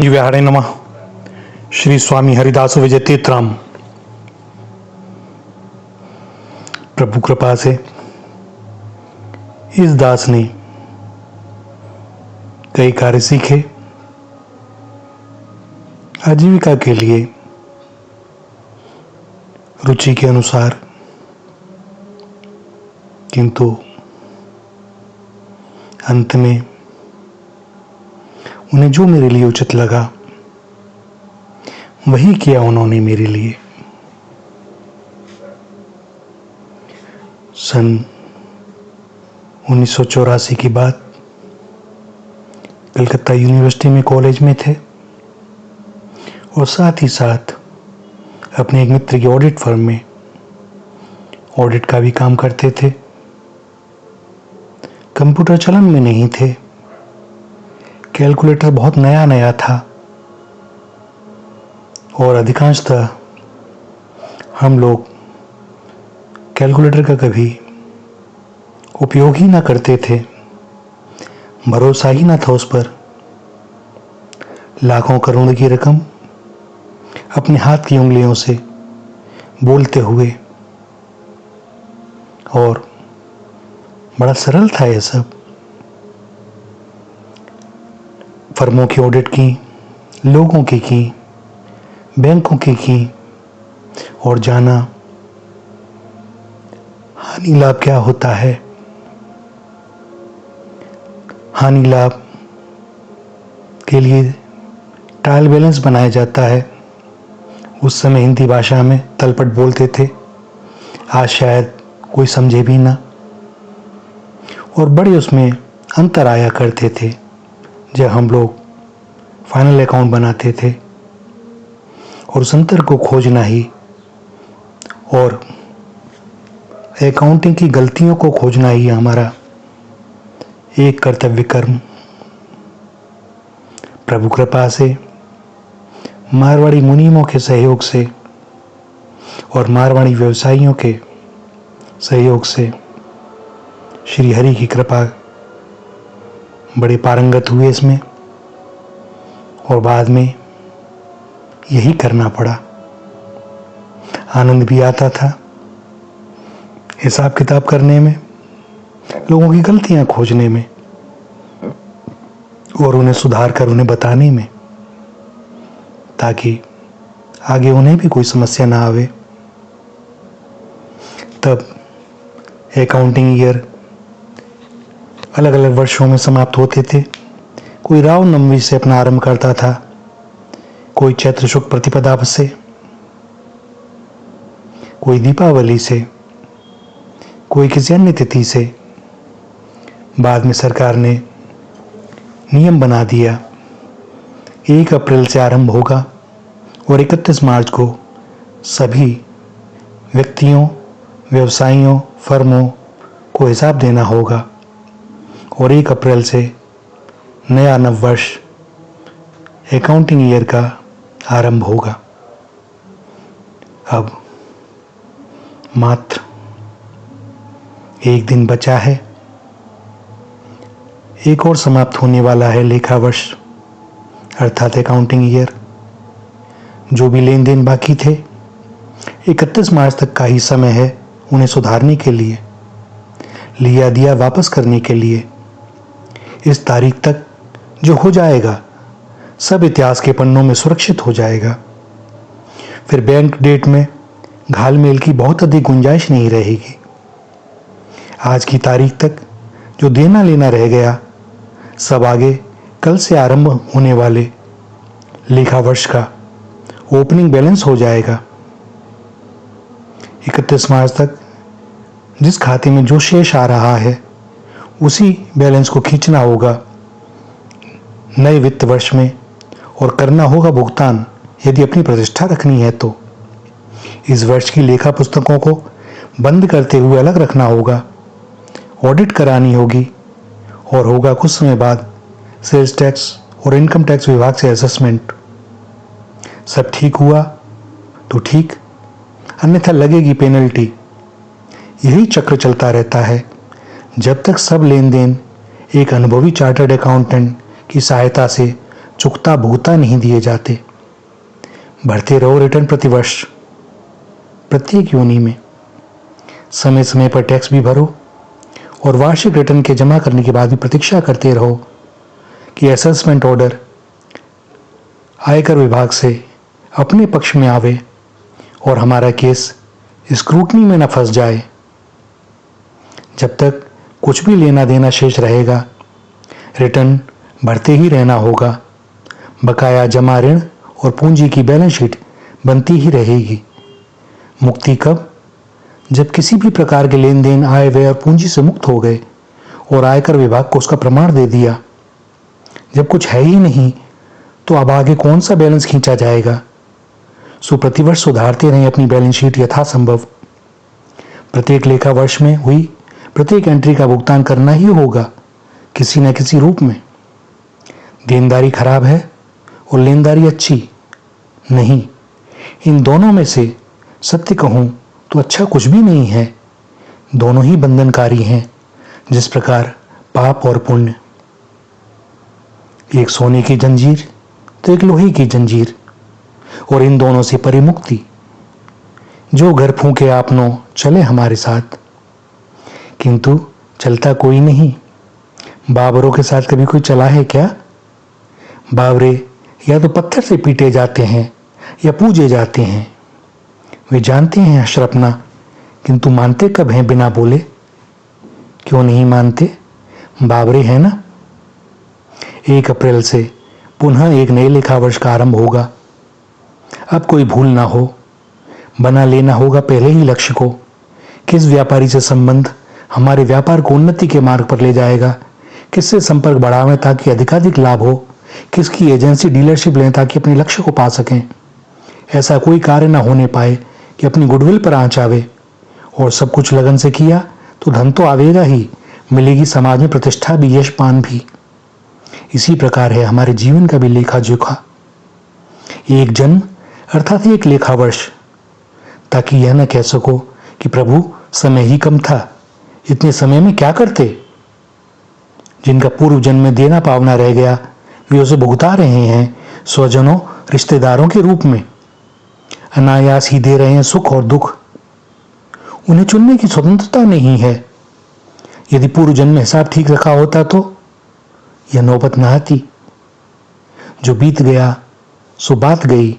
विहारे नमः। श्री स्वामी हरिदास विजय तीर्थराम। प्रभु कृपा से इस दास ने कई कार्य सीखे आजीविका के लिए रुचि के अनुसार, किंतु अंत में उन्हें जो मेरे लिए उचित लगा वही किया उन्होंने मेरे लिए। सन 1984 की बात, कलकत्ता यूनिवर्सिटी में कॉलेज में थे और साथ ही साथ अपने एक मित्र की ऑडिट फर्म में ऑडिट का भी काम करते थे। कंप्यूटर चलन में नहीं थे, कैलकुलेटर बहुत नया नया था और अधिकांशतः हम लोग कैलकुलेटर का कभी उपयोग ही ना करते थे, भरोसा ही ना था उस पर। लाखों करोड़ों की रकम अपने हाथ की उंगलियों से बोलते हुए, और बड़ा सरल था यह सब। फर्मों की ऑडिट की, लोगों की, बैंकों की और जाना हानि लाभ क्या होता है। हानि लाभ के लिए ट्रायल बैलेंस बनाया जाता है। उस समय हिंदी भाषा में तलपट बोलते थे, आज शायद कोई समझे भी ना, और बड़े उसमें अंतर आया करते थे जब हम लोग फाइनल अकाउंट बनाते थे। और उस अंतर को खोजना ही और अकाउंटिंग की गलतियों को खोजना ही हमारा एक कर्तव्य कर्म। प्रभु कृपा से मारवाड़ी मुनीमों के सहयोग से और मारवाड़ी व्यवसायियों के सहयोग से श्री हरि की कृपा, बड़े पारंगत हुए इसमें और बाद में यही करना पड़ा। आनंद भी आता था हिसाब किताब करने में, लोगों की गलतियां खोजने में और उन्हें सुधार कर उन्हें बताने में, ताकि आगे उन्हें भी कोई समस्या ना आवे। तब अकाउंटिंग ईयर अलग अलग वर्षों में समाप्त होते थे। कोई रामनवमी से अपना आरंभ करता था, कोई चैत्र शुक्ल प्रतिपदा से, कोई दीपावली से, कोई किसी अन्य तिथि से। बाद में सरकार ने नियम बना दिया 1 अप्रैल से आरंभ होगा और 31 मार्च को सभी व्यक्तियों, व्यवसायियों, फर्मों को हिसाब देना होगा और 1 अप्रैल से नया नववर्ष अकाउंटिंग ईयर का आरंभ होगा। अब मात्र 1 दिन बचा है, एक और समाप्त होने वाला है लेखा वर्ष अर्थात अकाउंटिंग ईयर। जो भी लेन देन बाकी थे 31 मार्च तक का ही समय है उन्हें सुधारने के लिए, लिया दिया वापस करने के लिए। इस तारीख तक जो हो जाएगा सब इतिहास के पन्नों में सुरक्षित हो जाएगा। फिर बैंक डेट में घालमेल की बहुत अधिक गुंजाइश नहीं रहेगी। आज की तारीख तक जो देना लेना रह गया सब आगे कल से आरंभ होने वाले लेखा वर्ष का ओपनिंग बैलेंस हो जाएगा। 31 मार्च तक जिस खाते में जो शेष आ रहा है उसी बैलेंस को खींचना होगा नए वित्त वर्ष में और करना होगा भुगतान यदि अपनी प्रतिष्ठा रखनी है तो। इस वर्ष की लेखा पुस्तकों को बंद करते हुए अलग रखना होगा, ऑडिट करानी होगी और होगा कुछ समय बाद सेल्स टैक्स और इनकम टैक्स विभाग से असेसमेंट। सब ठीक हुआ तो ठीक, अन्यथा लगेगी पेनल्टी। यही चक्र चलता रहता है जब तक सब लेन देन एक अनुभवी चार्टर्ड अकाउंटेंट की सहायता से चुकता भुगता नहीं दिए जाते। भरते रहो रिटर्न प्रतिवर्ष, प्रत्येक योनि में। समय समय पर टैक्स भी भरो और वार्षिक रिटर्न के जमा करने के बाद भी प्रतीक्षा करते रहो कि असेसमेंट ऑर्डर आयकर विभाग से अपने पक्ष में आवे और हमारा केस स्क्रूटनी में न फंस जाए। जब तक कुछ भी लेना देना शेष रहेगा, रिटर्न भरते ही रहना होगा। बकाया जमा ऋण और पूंजी की बैलेंस शीट बनती ही रहेगी। मुक्ति कब? जब किसी भी प्रकार के लेन देन, आय व्यय और पूंजी से मुक्त हो गए और आयकर विभाग को उसका प्रमाण दे दिया। जब कुछ है ही नहीं तो अब आगे कौन सा बैलेंस खींचा जाएगा? सो प्रतिवर्ष सुधारते रहें अपनी बैलेंस शीट यथासंभव। प्रत्येक लेखा वर्ष में हुई प्रत्येक एंट्री का भुगतान करना ही होगा किसी न किसी रूप में। देनदारी खराब है और लेनदारी अच्छी नहीं, इन दोनों में से सत्य कहूं तो अच्छा कुछ भी नहीं है। दोनों ही बंधनकारी हैं, जिस प्रकार पाप और पुण्य। एक सोने की जंजीर तो एक लोहे की जंजीर, और इन दोनों से परिमुक्ति। जो घर फूंके आपनो चले हमारे साथ, किंतु चलता कोई नहीं। बाबरों के साथ कभी कोई चला है क्या? बावरे या तो पत्थर से पीटे जाते हैं या पूजे जाते हैं। वे जानते हैं अशरफना, किंतु मानते कब हैं बिना बोले? क्यों नहीं मानते? बावरे हैं ना। 1 अप्रैल से पुनः एक नए लेखा वर्ष का आरंभ होगा। अब कोई भूल ना हो, बना लेना होगा पहले ही लक्ष्य को। किस व्यापारी से संबंध हमारे व्यापार को उन्नति के मार्ग पर ले जाएगा, किससे संपर्क बढ़ावें ताकि अधिकाधिक लाभ हो, किसकी एजेंसी डीलरशिप लें ताकि अपने लक्ष्य को पा सकें। ऐसा कोई कार्य ना होने पाए कि अपनी गुडविल पर आंच आवे। और सब कुछ लगन से किया तो धन तो आवेगा ही, मिलेगी समाज में प्रतिष्ठा भी, यश पान भी। इसी प्रकार है हमारे जीवन का भी लेखा जोखा। एक जन्म अर्थात एक लेखा वर्ष, ताकि यह न कह सको कि प्रभु समय ही कम था, इतने समय में क्या करते। जिनका पूर्व जन्म में देना पावना रह गया, वे उसे भुगता रहे हैं स्वजनों रिश्तेदारों के रूप में। अनायास ही दे रहे हैं सुख और दुख। उन्हें चुनने की स्वतंत्रता नहीं है। यदि पूर्व जन्म में हिसाब ठीक रखा होता तो यह नौबत न आती। जो बीत गया सो बात गई,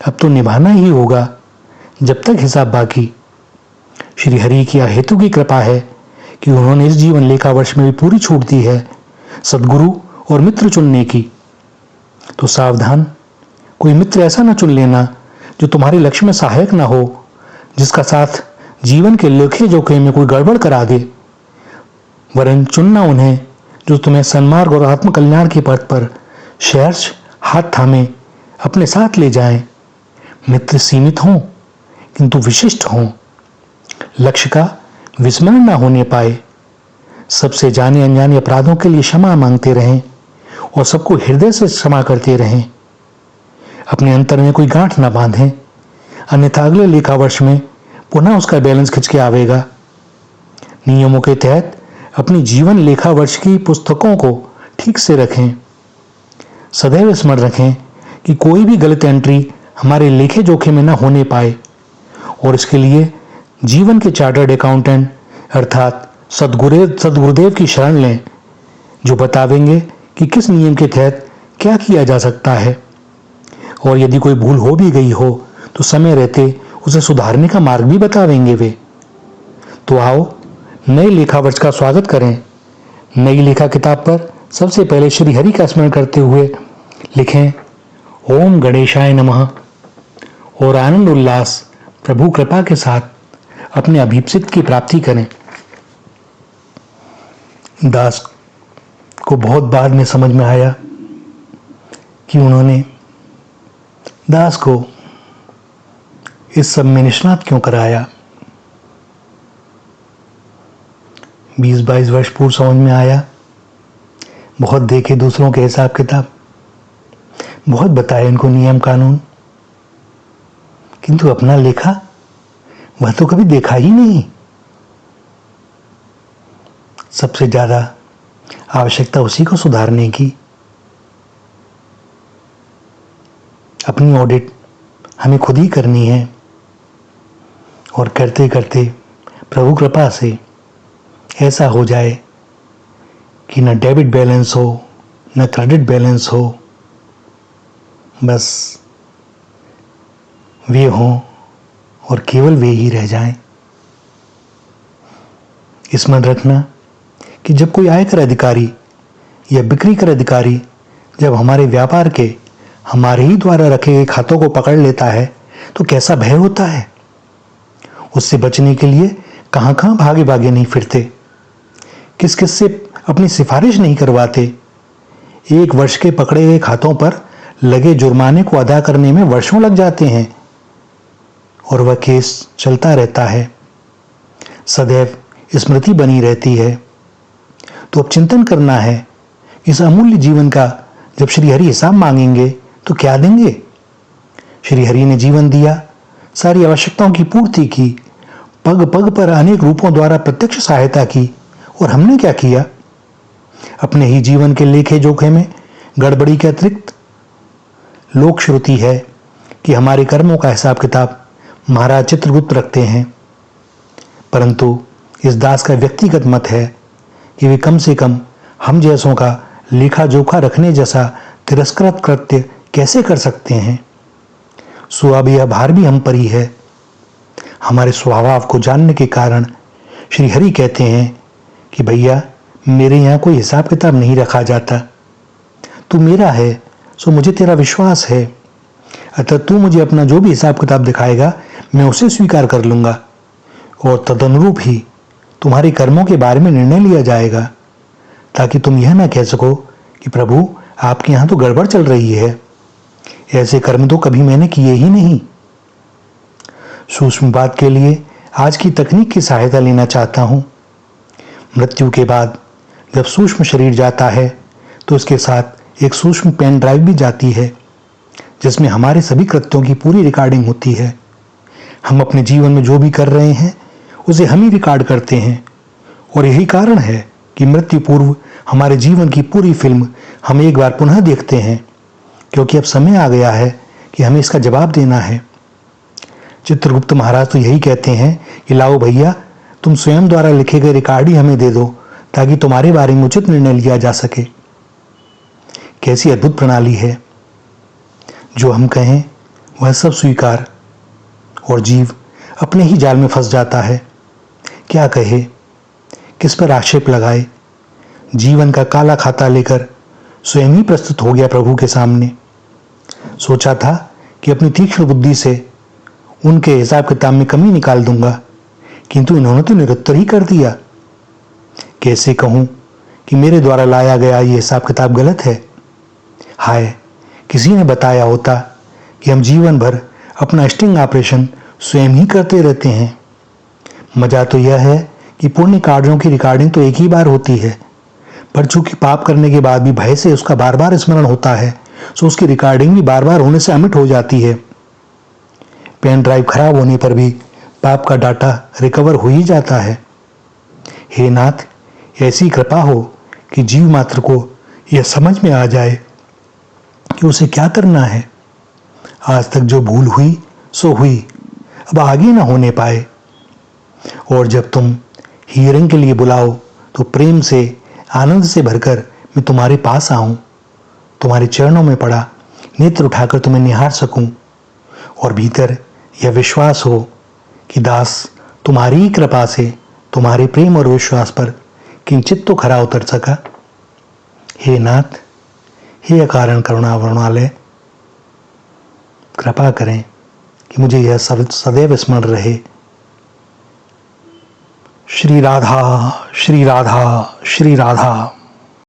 अब तो निभाना ही होगा जब तक हिसाब बाकी। श्री हरि की हेतु की कृपा है कि उन्होंने इस जीवन लेखा वर्ष में भी पूरी छूट दी है सद्गुरु और मित्र चुनने की। तो सावधान, कोई मित्र ऐसा ना चुन लेना जो तुम्हारे लक्ष्य में सहायक ना हो, जिसका साथ जीवन के लेखे जोखे में कोई गड़बड़ करा दे। वरन चुनना उन्हें जो तुम्हें सन्मार्ग और आत्मकल्याण के पथ पर सहर्ष हाथ थामे अपने साथ ले जाएं। मित्र सीमित हों किंतु विशिष्ट हों, लक्ष्य का विस्मरण ना होने पाए, सबसे जाने अनजाने अपराधों के लिए क्षमा मांगते रहें और सबको हृदय से क्षमा करते रहें। अपने अंतर में कोई गांठ ना बांधें, अन्यथा अगले लेखा वर्ष में पुनः उसका बैलेंस खिंच के आवेगा। नियमों के तहत अपनी जीवन लेखा वर्ष की पुस्तकों को ठीक से रखें। सदैव स्मरण रखें कि कोई भी गलत एंट्री हमारे लेखे जोखे में न होने पाए, और इसके लिए जीवन के चार्टर्ड अकाउंटेंट अर्थात सदगुरुदेव की शरण लें, जो बतावेंगे कि किस नियम के तहत क्या किया जा सकता है। और यदि कोई भूल हो भी गई हो तो समय रहते उसे सुधारने का मार्ग भी बतावेंगे वे। तो आओ नए लेखा वर्ष का स्वागत करें। नई लेखा किताब पर सबसे पहले श्री हरि का स्मरण करते हुए लिखें ओम गणेशाय नमः, और आनंद उल्लास प्रभु कृपा के साथ अपने अभीप्सित की प्राप्ति करें। दास को बहुत बाद में समझ में आया कि उन्होंने दास को इस सब में निष्णात क्यों कराया। 20-22 वर्ष पूर्व समझ में आया। बहुत देखे दूसरों के हिसाब किताब, बहुत बताए इनको नियम कानून, किंतु अपना लेखा वह तो कभी देखा ही नहीं। सबसे ज्यादा आवश्यकता उसी को सुधारने की। अपनी ऑडिट हमें खुद ही करनी है और करते करते प्रभु कृपा से ऐसा हो जाए कि न डेबिट बैलेंस हो न क्रेडिट बैलेंस हो, बस वे हों और केवल वे ही रह जाएं। स्मरण रखना कि जब कोई आयकर अधिकारी या बिक्री कर अधिकारी जब हमारे व्यापार के हमारे ही द्वारा रखे गए खातों को पकड़ लेता है तो कैसा भय होता है। उससे बचने के लिए कहां कहां भागे भागे नहीं फिरते, किस किस से अपनी सिफारिश नहीं करवाते। 1 वर्ष के पकड़े गए खातों पर लगे जुर्माने को अदा करने में वर्षों लग जाते हैं और वह केस चलता रहता है, सदैव स्मृति बनी रहती है। तो अब चिंतन करना है, इस अमूल्य जीवन का जब श्री हरि हिसाब मांगेंगे तो क्या देंगे। श्री हरि ने जीवन दिया, सारी आवश्यकताओं की पूर्ति की, पग पग पर अनेक रूपों द्वारा प्रत्यक्ष सहायता की, और हमने क्या किया। अपने ही जीवन के लेखे जोखे में गड़बड़ी के अतिरिक्त लोक श्रुति है कि हमारे कर्मों का हिसाब किताब महाराज चित्रगुप्त रखते हैं, परंतु इस दास का व्यक्तिगत मत है कि वे कम से कम हम जैसों का लेखा जोखा रखने जैसा तिरस्कृत कृत्य कैसे कर सकते हैं। सो अब यह भार भी हम पर ही है। हमारे स्वभाव को जानने के कारण श्री हरि कहते हैं कि भैया मेरे यहाँ कोई हिसाब किताब नहीं रखा जाता, तू मेरा है सो मुझे तेरा विश्वास है, अतः तू मुझे अपना जो भी हिसाब किताब दिखाएगा मैं उसे स्वीकार कर लूंगा और तदनुरूप ही तुम्हारे कर्मों के बारे में निर्णय लिया जाएगा, ताकि तुम यह ना कह सको कि प्रभु आपके यहाँ तो गड़बड़ चल रही है, ऐसे कर्म तो कभी मैंने किए ही नहीं। सूक्ष्म बात के लिए आज की तकनीक की सहायता लेना चाहता हूँ। मृत्यु के बाद जब सूक्ष्म शरीर जाता है तो उसके साथ एक सूक्ष्म पेन ड्राइव भी जाती है, जिसमें हमारे सभी कृत्यों की पूरी रिकॉर्डिंग होती है। हम अपने जीवन में जो भी कर रहे हैं उसे हम ही रिकॉर्ड करते हैं, और यही कारण है कि मृत्यु पूर्व हमारे जीवन की पूरी फिल्म हम एक बार पुनः देखते हैं, क्योंकि अब समय आ गया है कि हमें इसका जवाब देना है। चित्रगुप्त महाराज तो यही कहते हैं कि लाओ भैया, तुम स्वयं द्वारा लिखे गए रिकॉर्ड ही हमें दे दो, ताकि तुम्हारे बारे में उचित निर्णय लिया जा सके। कैसी अद्भुत प्रणाली है। जो हम कहें वह सब स्वीकार, और जीव अपने ही जाल में फंस जाता है। क्या कहे, किस पर आक्षेप लगाए। जीवन का काला खाता लेकर स्वयं ही प्रस्तुत हो गया प्रभु के सामने। सोचा था कि अपनी तीक्ष्ण बुद्धि से उनके हिसाब किताब में कमी निकाल दूंगा, किंतु इन्होंने तो निरुत्तर ही कर दिया। कैसे कहूं कि मेरे द्वारा लाया गया ये हिसाब किताब गलत है। हाय, किसी ने बताया होता कि हम जीवन भर अपना स्टिंग ऑपरेशन स्वयं ही करते रहते हैं। मजा तो यह है कि पुण्य कार्यों की रिकॉर्डिंग तो एक ही बार होती है, पर चूंकि पाप करने के बाद भी भय से उसका बार बार स्मरण होता है, सो उसकी रिकॉर्डिंग भी बार बार होने से अमिट हो जाती है। पेन ड्राइव खराब होने पर भी पाप का डाटा रिकवर हो ही जाता है। हे नाथ, ऐसी कृपा हो कि जीव मात्र को यह समझ में आ जाए कि उसे क्या करना है। आज तक जो भूल हुई सो हुई, अब आगे ना होने पाए। और जब तुम हियरिंग के लिए बुलाओ तो प्रेम से आनंद से भरकर मैं तुम्हारे पास आऊं, तुम्हारे चरणों में पड़ा नेत्र उठाकर तुम्हें निहार सकूं, और भीतर यह विश्वास हो कि दास तुम्हारी ही कृपा से तुम्हारे प्रेम और विश्वास पर किंचित तो खरा उतर सका। हे नाथ, हे अकारण करुणा वरुणालय, कृपा करें कि मुझे यह सदैव स्मरण रहे। श्री राधा, श्री राधा, श्री राधा।